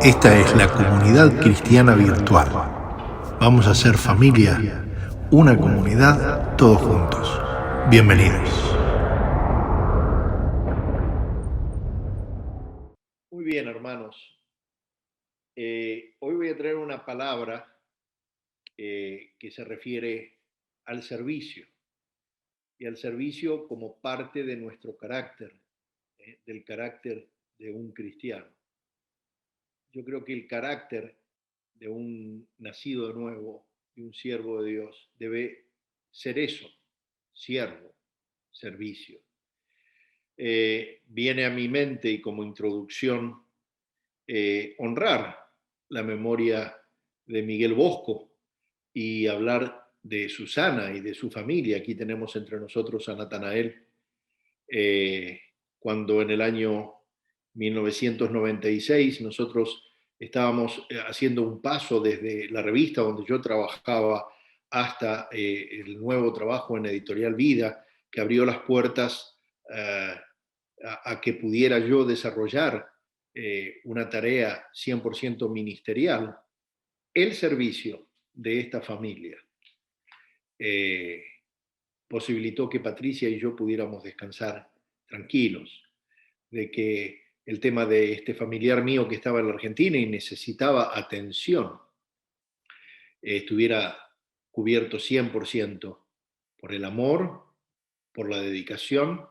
Esta es la comunidad cristiana virtual. Vamos a ser familia, una comunidad, todos juntos. Bienvenidos. Muy bien, hermanos. Hoy voy a traer una palabra que se refiere al servicio y al servicio como parte de nuestro carácter, del carácter de un cristiano. Yo creo que el carácter de un nacido de nuevo, de un siervo de Dios, debe ser eso, siervo, servicio. Viene a mi mente y como introducción honrar la memoria de Miguel Bosco y hablar de Susana y de su familia. Aquí tenemos entre nosotros a Natanael. Cuando en el año 1996 nosotros estábamos haciendo un paso desde la revista donde yo trabajaba hasta el nuevo trabajo en Editorial Vida, que abrió las puertas a que pudiera yo desarrollar una tarea 100% ministerial, el servicio de esta familia eh, posibilitó que Patricia y yo pudiéramos descansar tranquilos, de que el tema de este familiar mío que estaba en la Argentina y necesitaba atención estuviera cubierto 100% por el amor, por la dedicación,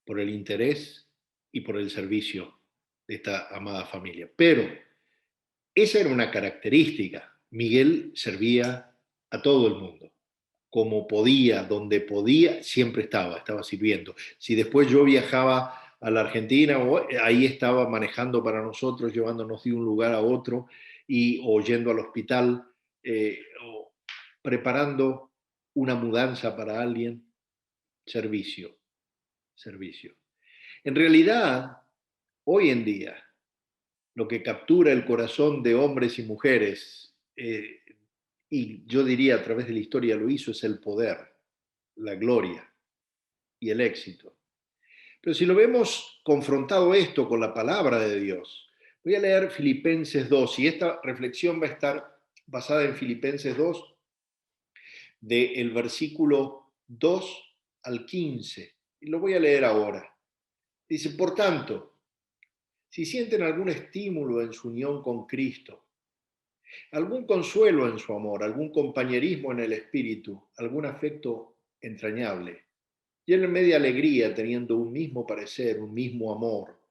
por el interés y por el servicio de esta amada familia. Pero esa era una característica. Miguel servía a todo el mundo, como podía, donde podía, siempre estaba sirviendo. Si después yo viajaba a la Argentina, ahí estaba manejando para nosotros, llevándonos de un lugar a otro, o yendo al hospital, o preparando una mudanza para alguien, servicio, servicio. En realidad, hoy en día, lo que captura el corazón de hombres y mujeres, y yo diría a través de la historia lo hizo, es el poder, la gloria y el éxito. Pero si lo vemos confrontado esto con la palabra de Dios, voy a leer Filipenses 2, y esta reflexión va a estar basada en Filipenses 2, del versículo 2 al 15, y lo voy a leer ahora. Dice, por tanto, si sienten algún estímulo en su unión con Cristo, algún consuelo en su amor, algún compañerismo en el espíritu, algún afecto entrañable, llénenme de alegría teniendo un mismo parecer, un mismo amor,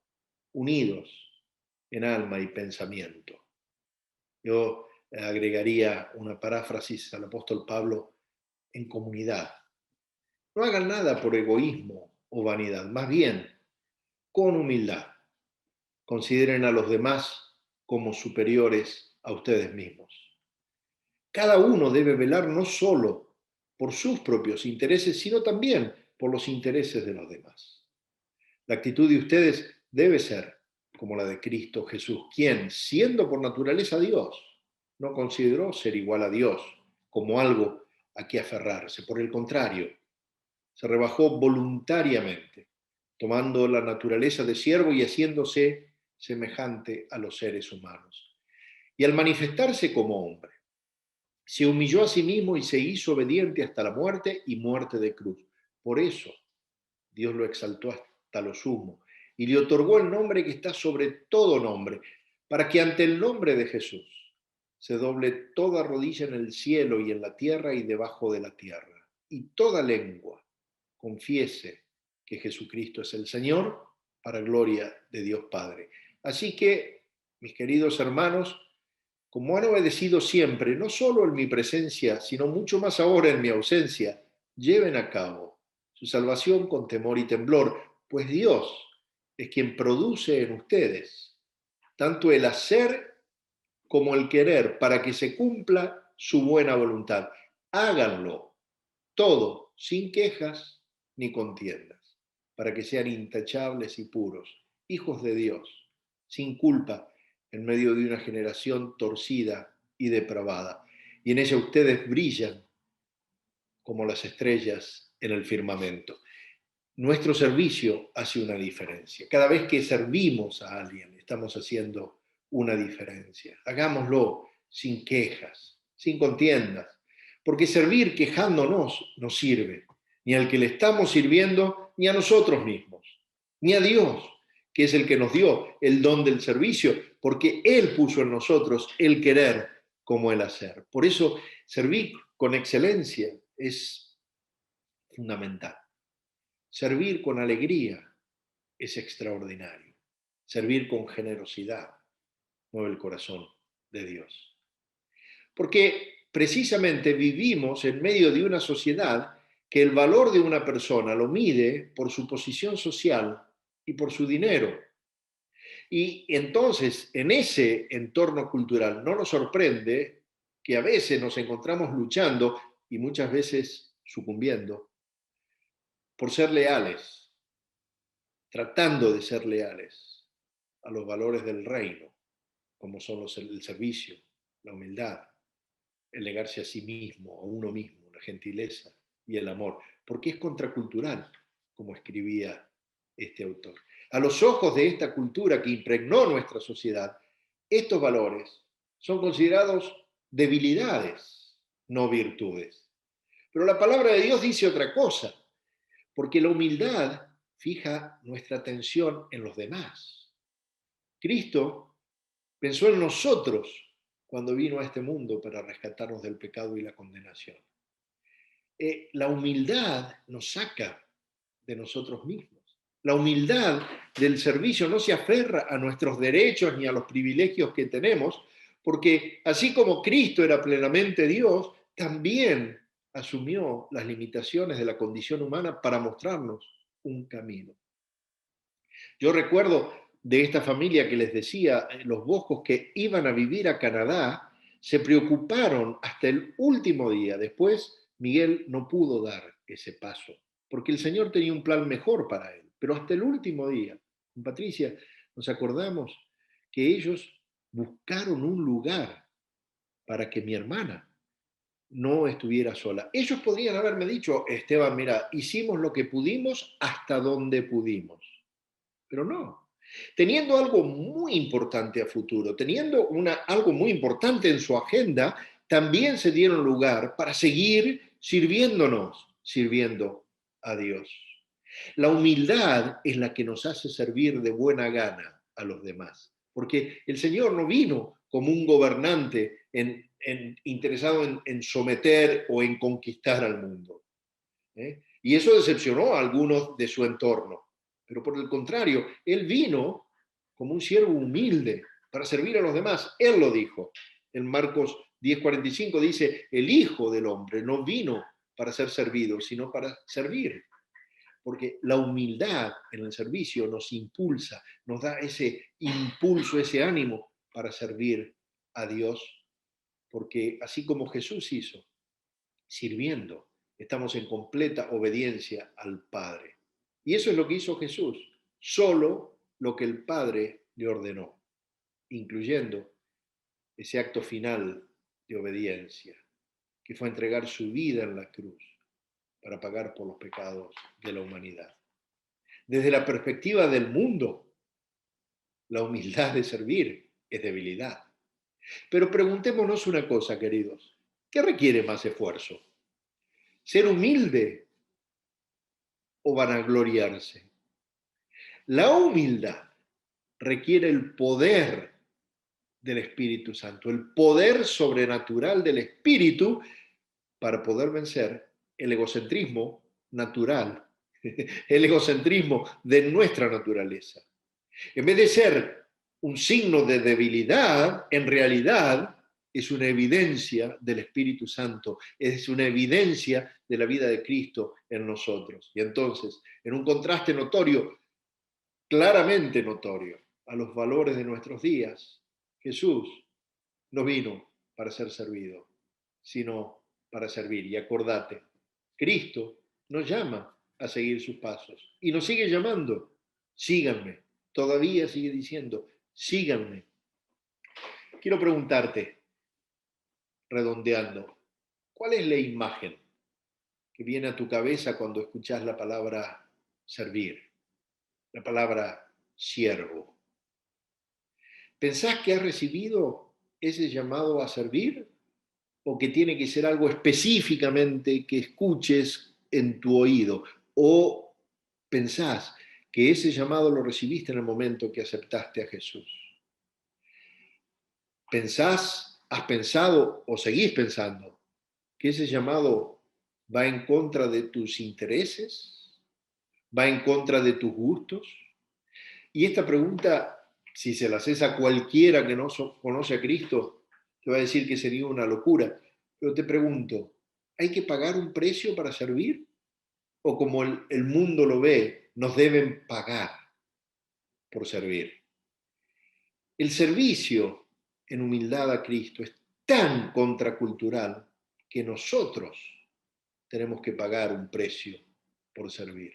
unidos en alma y pensamiento. Yo agregaría una paráfrasis al apóstol Pablo, en comunidad. No hagan nada por egoísmo o vanidad, más bien con humildad. Consideren a los demás como superiores a ustedes mismos. Cada uno debe velar no solo por sus propios intereses, sino también por los intereses de los demás. La actitud de ustedes debe ser como la de Cristo Jesús, quien, siendo por naturaleza Dios, no consideró ser igual a Dios como algo a que aferrarse. Por el contrario, se rebajó voluntariamente, tomando la naturaleza de siervo y haciéndose semejante a los seres humanos. Y al manifestarse como hombre, se humilló a sí mismo y se hizo obediente hasta la muerte y muerte de cruz. Por eso Dios lo exaltó hasta lo sumo y le otorgó el nombre que está sobre todo nombre, para que ante el nombre de Jesús se doble toda rodilla en el cielo y en la tierra y debajo de la tierra, y toda lengua confiese que Jesucristo es el Señor, para gloria de Dios Padre. Así que, mis queridos hermanos, como han obedecido siempre, no solo en mi presencia, sino mucho más ahora en mi ausencia, lleven a cabo su salvación con temor y temblor, pues Dios es quien produce en ustedes tanto el hacer como el querer para que se cumpla su buena voluntad. Háganlo todo sin quejas ni contiendas, para que sean intachables y puros, hijos de Dios, sin culpa, en medio de una generación torcida y depravada. Y en ella ustedes brillan como las estrellas en el firmamento. Nuestro servicio hace una diferencia. Cada vez que servimos a alguien, estamos haciendo una diferencia. Hagámoslo sin quejas, sin contiendas, porque servir quejándonos no sirve, ni al que le estamos sirviendo, ni a nosotros mismos, ni a Dios, que es el que nos dio el don del servicio, porque Él puso en nosotros el querer como el hacer. Por eso servir con excelencia es fundamental. Servir con alegría es extraordinario. Servir con generosidad mueve el corazón de Dios. Porque precisamente vivimos en medio de una sociedad que el valor de una persona lo mide por su posición social y por su dinero. Y entonces, en ese entorno cultural, no nos sorprende que a veces nos encontramos luchando y muchas veces sucumbiendo por ser leales, tratando de ser leales a los valores del reino, como son el servicio, la humildad, el negarse a sí mismo, a uno mismo, la gentileza y el amor, porque es contracultural, como escribía este autor. A los ojos de esta cultura que impregnó nuestra sociedad, estos valores son considerados debilidades, no virtudes. Pero la palabra de Dios dice otra cosa, porque la humildad fija nuestra atención en los demás. Cristo pensó en nosotros cuando vino a este mundo para rescatarnos del pecado y la condenación. La humildad nos saca de nosotros mismos. La humildad del servicio no se aferra a nuestros derechos ni a los privilegios que tenemos, porque así como Cristo era plenamente Dios, también asumió las limitaciones de la condición humana para mostrarnos un camino. Yo recuerdo de esta familia que les decía, los Boscos, que iban a vivir a Canadá, se preocuparon hasta el último día. Después Miguel no pudo dar ese paso, porque el Señor tenía un plan mejor para él. Pero hasta el último día, con Patricia, nos acordamos que ellos buscaron un lugar para que mi hermana no estuviera sola. Ellos podrían haberme dicho, Esteban, mira, hicimos lo que pudimos hasta donde pudimos. Pero no. Teniendo algo muy importante a futuro, teniendo algo muy importante en su agenda, también se dieron lugar para seguir sirviéndonos, sirviendo a Dios. La humildad es la que nos hace servir de buena gana a los demás, porque el Señor no vino como un gobernante interesado en someter o en conquistar al mundo. Y eso decepcionó a algunos de su entorno. Pero por el contrario, Él vino como un siervo humilde para servir a los demás. Él lo dijo. En Marcos 10:45 dice, el Hijo del Hombre no vino para ser servido, sino para servir. Porque la humildad en el servicio nos impulsa, nos da ese impulso, ese ánimo para servir a Dios. Porque así como Jesús hizo, sirviendo, estamos en completa obediencia al Padre. Y eso es lo que hizo Jesús, solo lo que el Padre le ordenó, incluyendo ese acto final de obediencia, que fue entregar su vida en la cruz para pagar por los pecados de la humanidad. Desde la perspectiva del mundo, la humildad de servir es debilidad. Pero preguntémonos una cosa, queridos, ¿qué requiere más esfuerzo? ¿Ser humilde o vanagloriarse? La humildad requiere el poder del Espíritu Santo, el poder sobrenatural del Espíritu para poder vencer el egocentrismo natural, el egocentrismo de nuestra naturaleza. En vez de ser un signo de debilidad, en realidad es una evidencia del Espíritu Santo, es una evidencia de la vida de Cristo en nosotros. Y entonces, en un contraste notorio, claramente notorio, a los valores de nuestros días, Jesús no vino para ser servido, sino para servir. Y acordate, Cristo nos llama a seguir sus pasos y nos sigue llamando, síganme. Todavía sigue diciendo, síganme. Quiero preguntarte, redondeando, ¿cuál es la imagen que viene a tu cabeza cuando escuchas la palabra servir, la palabra siervo? ¿Pensás que has recibido ese llamado a servir? ¿O que tiene que ser algo específicamente que escuches en tu oído? ¿O pensás que ese llamado lo recibiste en el momento que aceptaste a Jesús? ¿Has pensado o seguís pensando que ese llamado va en contra de tus intereses? ¿Va en contra de tus gustos? Y esta pregunta, si se la haces a cualquiera que no conoce a Cristo, te va a decir que sería una locura. Pero te pregunto, ¿hay que pagar un precio para servir? ¿O como el mundo lo ve, nos deben pagar por servir? El servicio en humildad a Cristo es tan contracultural que nosotros tenemos que pagar un precio por servir.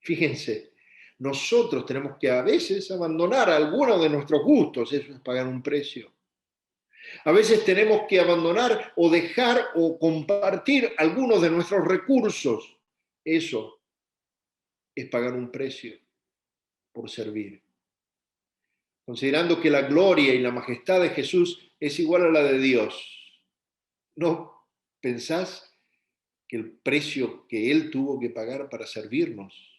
Fíjense, nosotros tenemos que a veces abandonar algunos de nuestros gustos, eso es pagar un precio. A veces tenemos que abandonar o dejar o compartir algunos de nuestros recursos, eso es pagar un precio por servir. Considerando que la gloria y la majestad de Jesús es igual a la de Dios, ¿no pensás que el precio que Él tuvo que pagar para servirnos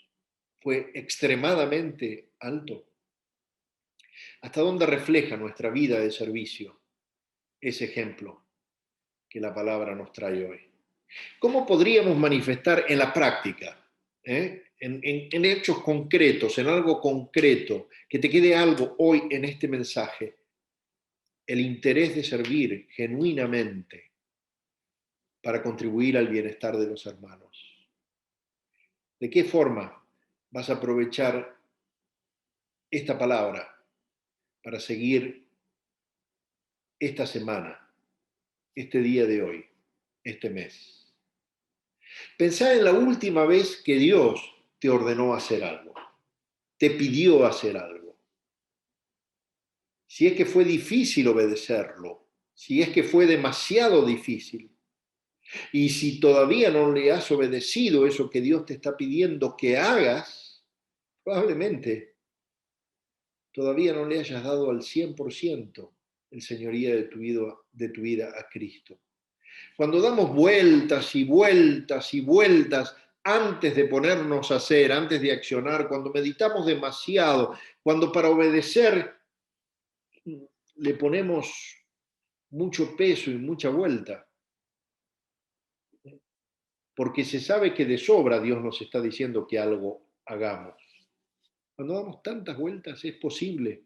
fue extremadamente alto? ¿Hasta dónde refleja nuestra vida de servicio ese ejemplo que la palabra nos trae hoy? ¿Cómo podríamos manifestar en la práctica, en hechos concretos, en algo concreto, que te quede algo hoy en este mensaje, el interés de servir genuinamente para contribuir al bienestar de los hermanos? ¿De qué forma vas a aprovechar esta palabra para seguir esta semana, este día de hoy, este mes? Pensá en la última vez que Dios te ordenó hacer algo, te pidió hacer algo. Si es que fue difícil obedecerlo, si es que fue demasiado difícil, y si todavía no le has obedecido eso que Dios te está pidiendo que hagas, probablemente todavía no le hayas dado al 100% el señoría de tu vida a Cristo. Cuando damos vueltas y vueltas y vueltas antes de ponernos a hacer, antes de accionar, cuando meditamos demasiado, cuando para obedecer le ponemos mucho peso y mucha vuelta, porque se sabe que de sobra Dios nos está diciendo que algo hagamos. Cuando damos tantas vueltas es posible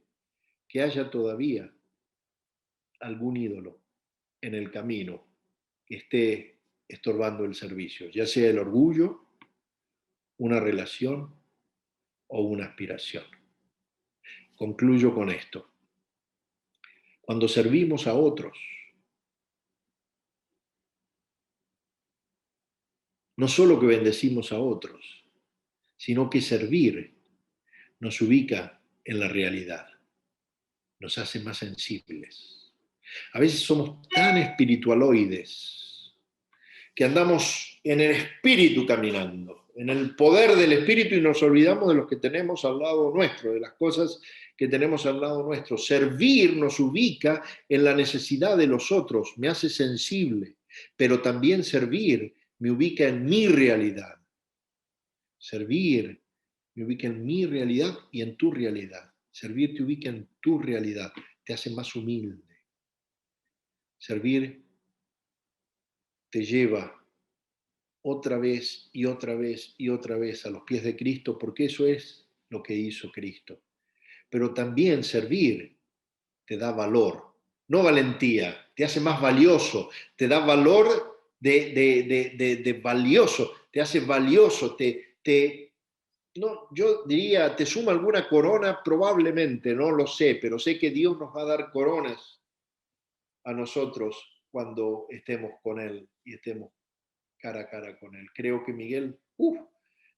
que haya todavía algún ídolo en el camino que esté estorbando el servicio, ya sea el orgullo, una relación o una aspiración. Concluyo con esto. Cuando servimos a otros, no solo que bendecimos a otros, sino que servir nos ubica en la realidad, nos hace más sensibles. A veces somos tan espiritualoides que andamos en el espíritu caminando, en el poder del espíritu, y nos olvidamos de los que tenemos al lado nuestro, de las cosas que tenemos al lado nuestro. Servir nos ubica en la necesidad de los otros, me hace sensible, pero también servir me ubica en mi realidad. Servir me ubica en mi realidad y en tu realidad. Servir te ubica en tu realidad, te hace más humilde. Servir te lleva otra vez y otra vez y otra vez a los pies de Cristo, porque eso es lo que hizo Cristo. Pero también servir te da valor, no valentía, te hace más valioso, te da valor de valioso, te hace valioso, no, yo diría, te suma alguna corona, probablemente, no lo sé, pero sé que Dios nos va a dar coronas a nosotros cuando estemos con Él y estemos cara a cara con Él. Creo que Miguel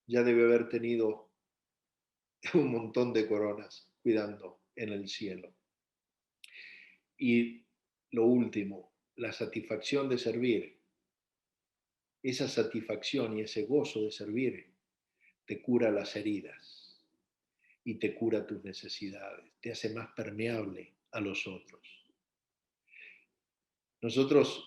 ya debe haber tenido un montón de coronas cuidando en el cielo. Y lo último, la satisfacción de servir, esa satisfacción y ese gozo de servir te cura las heridas y te cura tus necesidades, te hace más permeable a los otros. Nosotros,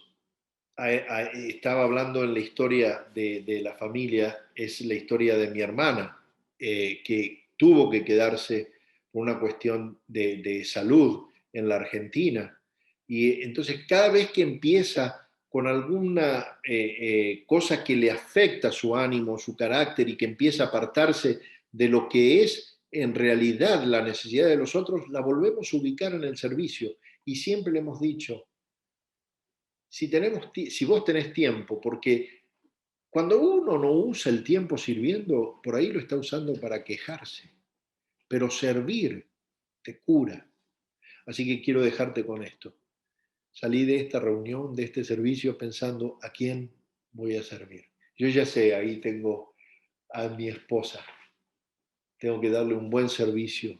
estaba hablando en la historia de la familia, es la historia de mi hermana, que tuvo que quedarse por una cuestión de salud en la Argentina. Y entonces cada vez que empieza con alguna cosa que le afecta su ánimo, su carácter, y que empieza a apartarse de lo que es en realidad la necesidad de los otros, la volvemos a ubicar en el servicio. Y siempre le hemos dicho, si vos tenés tiempo, porque cuando uno no usa el tiempo sirviendo, por ahí lo está usando para quejarse, pero servir te cura. Así que quiero dejarte con esto. Salí de esta reunión, de este servicio, pensando a quién voy a servir. Yo ya sé, ahí tengo a mi esposa. Tengo que darle un buen servicio,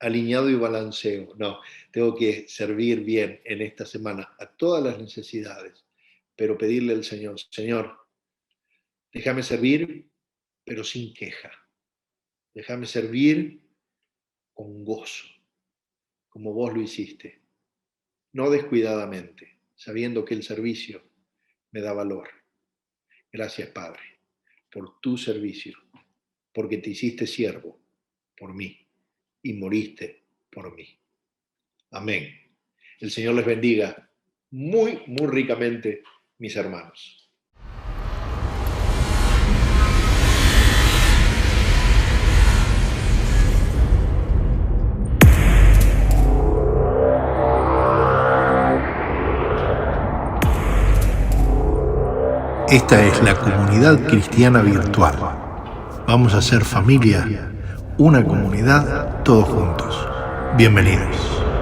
alineado y balanceo. No, tengo que servir bien en esta semana a todas las necesidades, pero pedirle al Señor, Señor, déjame servir, pero sin queja. Déjame servir con gozo, como vos lo hiciste. No descuidadamente, sabiendo que el servicio me da valor. Gracias, Padre, por tu servicio, porque te hiciste siervo por mí y moriste por mí. Amén. El Señor les bendiga muy, muy ricamente, mis hermanos. Esta es la comunidad cristiana virtual. Vamos a ser familia, una comunidad, todos juntos. Bienvenidos.